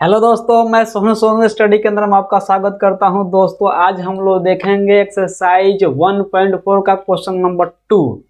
Hello दोस्तों, मैं Sonu study के अंदर में आपका स्वागत करता हूं। दोस्तों आज हम लोग देखेंगे एक्सरसाइज 1.4 का क्वेश्चन नंबर 2।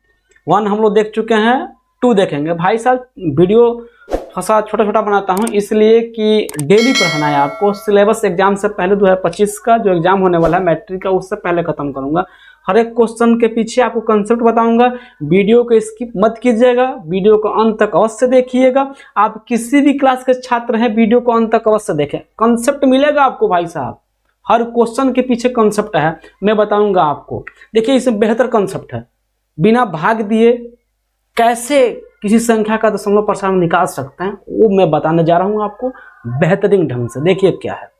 1 हम लोग देख चुके हैं, 2 देखेंगे। भाई साहब वीडियो थोड़ा छोटा छोटा बनाता हूं इसलिए कि डेली पढ़ना है आपको। सिलेबस एग्जाम से पहले 2025 का जो एग्जाम होने वाला है मैट्रिक का, उससे पहले खत्म करूंगा। हर एक क्वेश्चन के पीछे आपको कंसेप्ट बताऊंगा। वीडियो को स्किप मत कीजिएगा, वीडियो को अंत तक अवश्य देखिएगा। आप किसी भी क्लास के छात्र हैं, वीडियो को अंत तक अवश्य देखें। कंसेप्ट मिलेगा आपको भाई साहब, हर क्वेश्चन के पीछे कंसेप्ट है, मैं बताऊंगा आपको। देखिए इसमें बेहतर कंसेप्ट है। बिना भाग दिए कैसे किसी संख्या का दशमलव प्रसारण निकाल सकते हैं वो मैं बताने जा रहा हूं आपको बेहतरीन ढंग से। देखिए क्या है,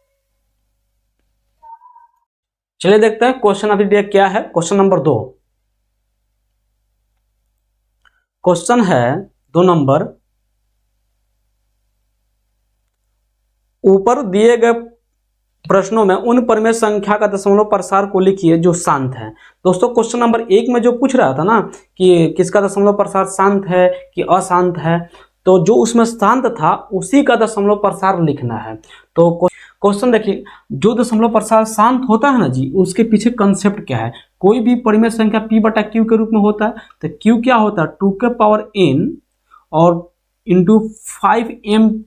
चलिए देखते हैं क्वेश्चन अभी डे क्या है। क्वेश्चन नंबर 2 क्वेश्चन है 2 नंबर। ऊपर दिए गए प्रश्नों में उन परिमेय संख्या का दशमलव प्रसार को लिखिए जो शांत है। दोस्तों क्वेश्चन नंबर 1 में जो पूछ रहा था ना कि किसका दशमलव प्रसार शांत है कि अशांत है, तो जो उसमें शांत था उसी का दशमलव प्रसार लिखना है। तो क्वेश्चन देखिए, जो दशमलव प्रसार शांत होता है ना जी, उसके पीछे कंसेप्ट क्या है। कोई भी परिमेय संख्या p बटा q के रूप में होता है, तो q क्या होता है 2 के पावर n और इंटू 5m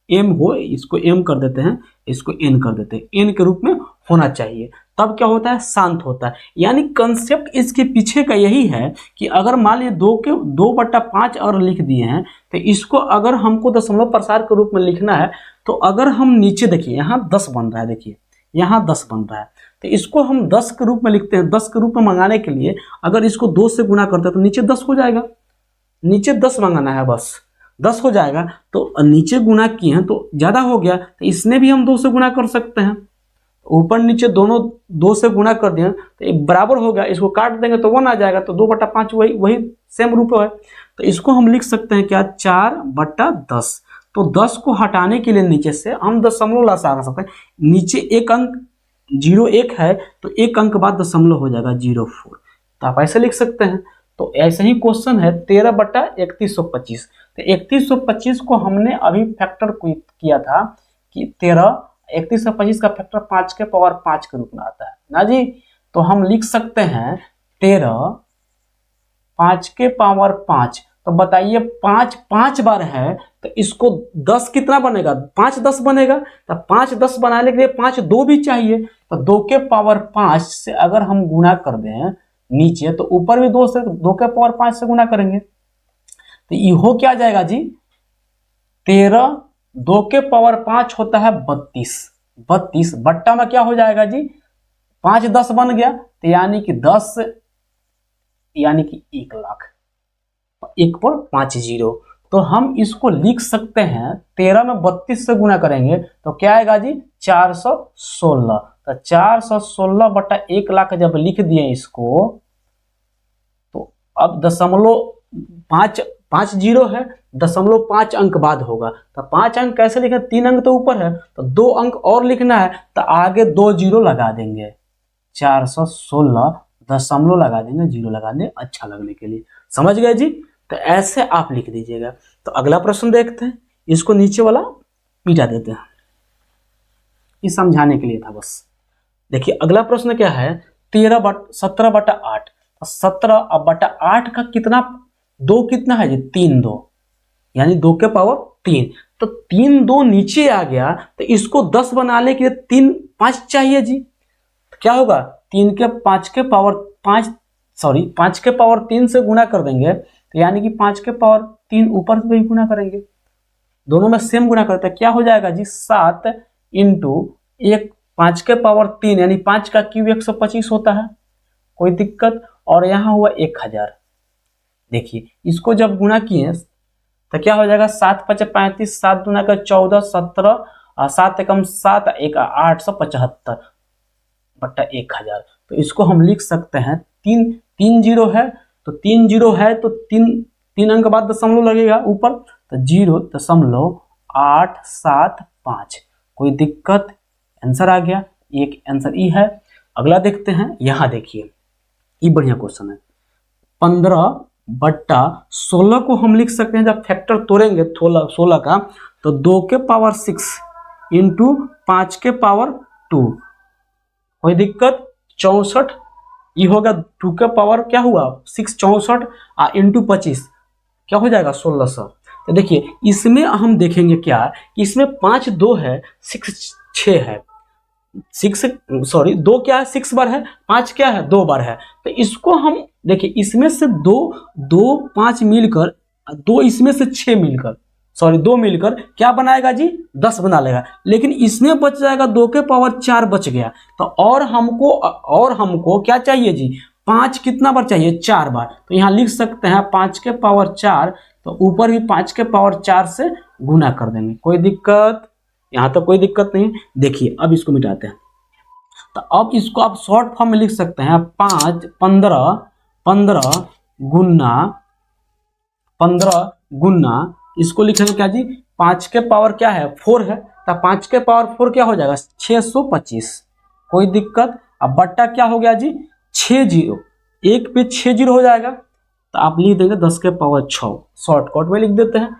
m हो, इसको m कर देते हैं, इसको n कर देते हैं, n के रूप में होना चाहिए, तब क्या होता है शांत होता है। यानी कंसेप्ट इसके पीछे का यही है कि अगर मान लीजिए 2/5 अगर लिख दिए हैं, तो इसको अगर हमको दशमलव प्रसार के रूप में लिखना है, तो अगर हम नीचे देखिए यहाँ 10 बन रहा है, देखिए यहाँ 10 बन रहा है, तो इसको हम 10 के रूप में लिखते हैं। 10 के रूप में मंगाने के लिए अगर इसको 2 से गुना करते हैं तो नीचे 10 हो जाएगा। नीचे 10 मंगाना है, बस 10 हो जाएगा। तो नीचे गुना किए हैं तो ज़्यादा हो गया, तो इसने भी हम 2 से गुना कर सकते हैं। ऊपर नीचे दोनों 2 से गुना कर दिए तो एक बराबर हो गया, इसको काट देंगे तो 1 आ जाएगा, तो 2/5 वही वही सेम रूप है। तो इसको हम लिख सकते हैं क्या 4/10। तो 10 को हटाने के लिए नीचे से हम दशमलव लगा सकते हैं। नीचे एक अंक 0.1 है तो एक अंक बाद दशमलव हो जाएगा 0.4, तो आप ऐसे लिख सकते हैं। तो ऐसे ही क्वेश्चन है 13/3125। तो 3125 को हमने अभी फैक्टर किया था कि 3125 का फैक्टर 5 के पावर 5 के रूप में आता है ना जी। तो हम लिख सकते हैं 13 5 के पावर 5। तो बताइए 5 5 बार है तो इसको 10 कितना बनेगा, 5 10 बनेगा। तो 5 10 बनाने के लिए 5 2 भी चाहिए, तो 2 के पावर 5 से अगर हम गुना कर दें नीचे, तो ऊपर भी 2 से 2 के पावर 5 से गुना करेंगे, तो ये हो क्या जाएगा जी 13 2 के पावर 5 होता है 32 बट्टा में क्या हो जाएगा जी 5 10 बन गया, तो यानी कि 10 यानी कि 1 लाख, 1 पर 5 जीरो। तो हम इसको लिख सकते हैं 13 में 32 से गुना करेंगे तो क्या आएगा जी 416। तो 416/1 लाख जब लिख दिए इसको, तो अब दशमलव 5 जीरो है, 0.5 अंक बाद होगा। तो 5 अंक कैसे लिखे, 3 अंक तो ऊपर है, तो 2 अंक और लिखना है, तो आगे 2 जीरो लगा देंगे, 416 दशमलव लगा देंगे, जीरो लगा देंगे अच्छा लगने के लिए। समझ गए जी। तो ऐसे आप लिख दीजिएगा। तो अगला प्रश्न देखते हैं, इसको नीचे वाला मिटा देते हैं, ये समझाने के लिए था बस। देखिए अगला प्रश्न क्या है 17/8। 17/8 का कितना 2 कितना है जी 3 2, यानी 2 के पावर 3। तो 3 2 नीचे आ गया, तो इसको 10 बनाने के लिए 3 5 चाहिए जी। तो क्या होगा 5 के पावर 3 से गुना कर देंगे, तो यानी कि 5 के पावर 3 ऊपर से भी गुना करेंगे, दोनों में सेम गुना करते हैं, क्या हो जाएगा जी 7 इंटू 1 5 के पावर 3 यानी 5 का क्यूब 125 होता है, कोई दिक्कत। और यहाँ हुआ 1000। देखिए इसको जब गुना किए तो क्या हो जाएगा 7 5 35, 7 गुना का 14 17, 7 एकम 7 1 875/1000। तो इसको हम लिख सकते हैं 3 जीरो है, तो 3 जीरो है तो 3 अंक बाद दशमलव लगेगा ऊपर, तो 0.875। कोई दिक्कत, आंसर आ गया, एक आंसर ई है। अगला देखते हैं, यहां देखिए ये बढ़िया क्वेश्चन है 15 बट्टा 16 को हम लिख सकते हैं, जब फैक्टर तोड़ेंगे 16 का तो 2 के पावर 6 इंटू 5 के पावर 2, कोई दिक्कत, 64, ये होगा 2 के पावर क्या हुआ 6, 64 इंटू 25 क्या हो जाएगा 1600। तो देखिए इसमें हम देखेंगे क्या कि इसमें 5 2 है, 6 6 है, 2 क्या है 6 बार है, 5 क्या है 2 बार है। तो इसको हम देखिए इसमें से 2 5 मिलकर 2 इसमें से 6 मिलकर 2 मिलकर क्या बनाएगा जी 10 बना लेगा, लेकिन इसमें बच जाएगा 2 के पावर 4 बच गया। तो और हमको क्या चाहिए जी 5 कितना बार चाहिए 4 बार। तो यहाँ लिख सकते हैं 5 के पावर 4, तो ऊपर भी 5 के पावर 4 से गुना कर देंगे, कोई दिक्कत, यहाँ तो कोई दिक्कत नहीं। देखिए अब इसको मिटाते हैं, तो अब इसको आप शॉर्ट फॉर्म में लिख सकते हैं 15 गुना इसको लिखेंगे क्या जी 5 के पावर क्या है 4 है, तो 5 के पावर 4 क्या हो जाएगा 625, कोई दिक्कत। अब बट्टा क्या हो गया जी 6 0, 1 पे 6 0 हो जाएगा, तो आप लिख देंगे 10 के पावर 6, शॉर्टकट में लिख देते हैं,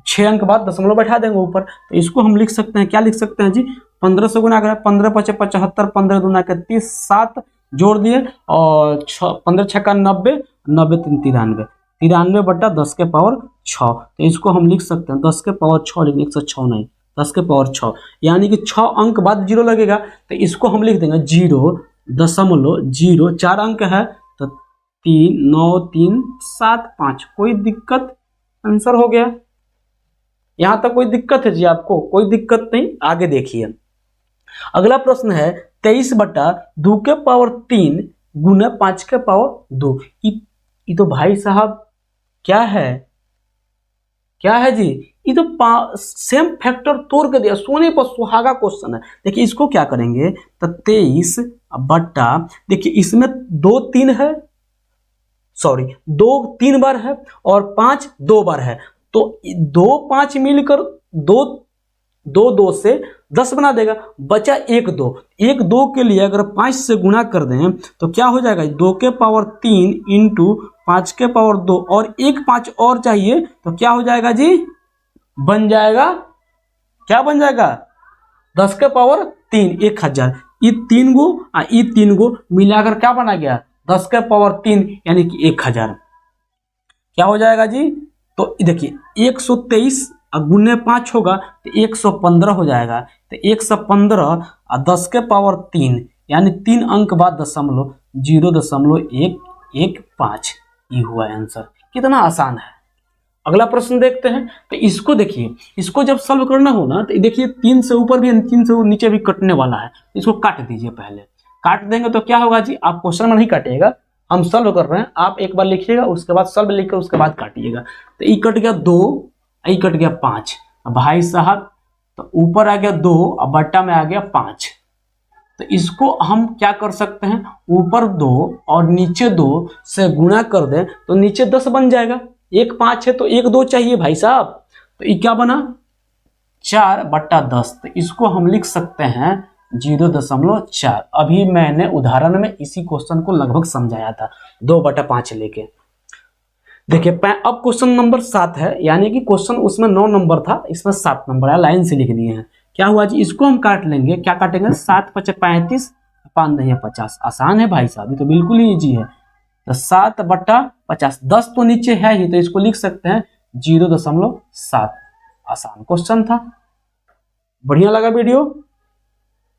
6 अंक बाद दशमलव बैठा देंगे ऊपर। तो इसको हम लिख सकते हैं, क्या लिख सकते हैं जी 15 से गुना करें, 15 5 75, 15 दूना के 30, 7 जोड़ दिए और 15 6 का 90, 90 3 93, 93 बट्टा 10 के पावर 6। तो इसको हम लिख सकते हैं 10 के पावर 6, लेकिन 106 नहीं, 10 के पावर 6 यानी कि 6 अंक बाद 0 लगेगा, तो इसको हम लिख देंगे 0.0, 4 अंक है तो 3 9 3 7 5, कोई दिक्कत, आंसर हो गया। यहां तक कोई दिक्कत है जी आपको, कोई दिक्कत नहीं, आगे देखिए। अगला प्रश्न है 23 बट्टा 2 के पावर 3 गुना 5 के पावर 2। ये तो भाई साहब क्या है जी, ये तो सेम फैक्टर तोड़ के दिया, सोने पर सुहागा क्वेश्चन है। देखिए इसको क्या करेंगे, तो 23 बट्टा, देखिए इसमें 2 3 है, 2 3 बार है और 5 2 बार है, तो 2 5 मिलकर 2 से 10 बना देगा, बचा 1 2 के लिए अगर 5 से गुना कर दें तो क्या हो जाएगा 2 के पावर 3 इंटू 5 के पावर 2 और 1 5 और चाहिए, तो क्या हो जाएगा जी बन जाएगा, क्या बन जाएगा 10 के पावर 3 1000, ये 3 गो मिलाकर क्या बना गया 10 के पावर 3 यानी कि 1000, क्या हो जाएगा जी। तो देखिए 123 गुने 5 होगा तो 115 हो जाएगा, तो 115 और 10 के पावर 3 यानी 3 अंक बाद 0.115, ये हुआ आंसर। कितना आसान है। अगला प्रश्न देखते हैं, तो इसको देखिए, इसको जब सॉल्व करना हो ना तो देखिए 3 से ऊपर भी 3 से नीचे भी कटने वाला है, इसको काट दीजिए, पहले काट देंगे तो क्या होगा जी, आप क्वेश्चन में नहीं काटिएगा, हम सॉल्व कर रहे हैं, आप एक बार लिखिएगा उसके बाद सॉल्व लिखकर उसके बाद काटिएगा। तो ये कट गया 2, ये कट गया 5, भाई साहब तो ऊपर आ गया 2 और बट्टा में आ गया 5। तो इसको हम क्या कर सकते हैं, ऊपर 2 और नीचे 2 से गुणा कर दें तो नीचे 10 बन जाएगा, 1 5 है तो 1 2 चाहिए भाई साहब, तो ये क्या बना 4 बट्टा 10, तो इसको हम लिख सकते हैं 0.4। अभी मैंने उदाहरण में इसी क्वेश्चन को लगभग समझाया था 2 बटा 5 लेके। देखिए अब क्वेश्चन नंबर 7 है, यानी कि क्वेश्चन उसमें 9 नंबर था, इसमें 7 नंबर है, लाइन से लिख दिए हैं। क्या हुआ जी, इसको हम काट लेंगे, क्या काटेंगे 7 5 35, 5 नहीं 50, आसान है भाई साहब, ये तो बिल्कुल ही इजी है। तो 7 बट्टा 50, 10 तो नीचे है ही, तो इसको लिख सकते हैं 0.7। आसान क्वेश्चन था। बढ़िया लगा वीडियो,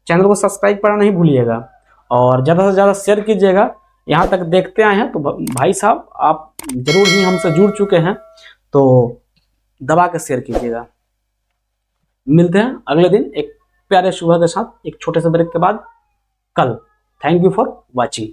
चैनल को सब्सक्राइब करना नहीं भूलिएगा और ज़्यादा से ज़्यादा शेयर कीजिएगा। यहाँ तक देखते आए हैं तो भाई साहब आप जरूर ही हमसे जुड़ चुके हैं, तो दबा के शेयर कीजिएगा। मिलते हैं अगले दिन एक प्यारे सुबह के साथ, एक छोटे से ब्रेक के बाद कल। Thank you for watching.